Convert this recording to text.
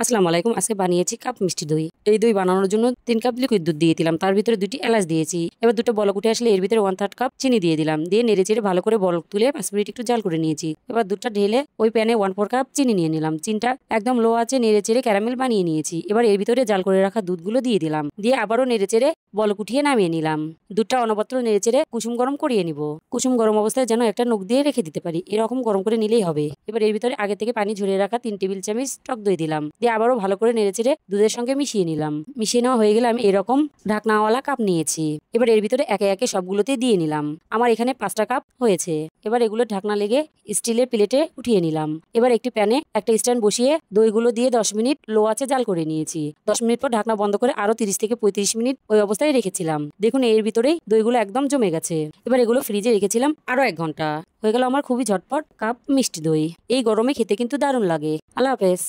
আসসালামু আলাইকুম। আজকে বানিয়েছি কাপ মিষ্টি দই। এই দই বানানোর জন্য 3 কাপ লিকুইড দুধ দিয়ে দিলাম। তার ভিতরে 2টি এলাচ দিয়েছি। এবার দুটো বলক উঠে আসলে এর ভিতরে 1/3 কাপ চিনি দিয়ে দিলাম। দিয়ে নেড়েচেড়ে ভালো করে বলক তুলে 5 মিনিট একটু জাল করে নিয়েছি। এবার দুধটা ঢেলে ওই প্যানে 1/4 কাপ চিনি নিয়ে নিলাম। চিনিটা একদম লো আঁচে নেড়েচেড়ে ক্যারামেল বানিয়ে নিয়েছি। এবার এর ভিতরে জাল করে রাখা দুধগুলো দিয়ে দিলাম। দিয়ে আবারও নেড়েচেড়ে বলক উঠিয়ে নামিয়ে নিলাম। দুধটা অনবরত নেড়েচেড়ে কুসুম গরম করিয়ে নিব। কুসুম গরম অবস্থায় যেন একটা নখ দিয়ে রেখে দিতে পারি, এরকম গরম করে নিলেই হবে। এবার এর ভিতরে আগে থেকে পানি ঝরিয়ে রাখা 3 টেবিল চামচ টক দই দিলাম। দিয়ে আবারও ভালো করে নেড়েচেড়ে দুধের সঙ্গে মিশিয়ে নিলাম। মিশিয়ে নেওয়া হয়ে গেলে আমি এরকম ঢাকনাওয়ালা কাপ নিয়েছি। এবার এর ভিতরে একে একে সবগুলোতে দিয়ে নিলাম। আমার এখানে 5টা কাপ হয়েছে। এবার এগুলো ঢাকনা লেগে স্টিলের প্লেটে উঠিয়ে নিলাম। এবার একটি প্যানে একটা স্ট্যান্ড বসিয়ে দইগুলো দিয়ে 10 মিনিট লো আঁচে জাল করে নিয়েছি। 10 মিনিট পর ঢাকনা বন্ধ করে আরো 30 থেকে 35 মিনিট ওই অবস্থায় রেখেছিলাম। দেখুন এর ভিতরেই দইগুলো একদম জমে গেছে। এবার এগুলো ফ্রিজে রেখেছিলাম আরো 1 ঘন্টা। হয়ে গেল আমার খুবই ঝটপট কাপ মিষ্টি দই। এই গরমে খেতে কিন্তু দারুণ লাগে। আল্লাহ হাফেজ।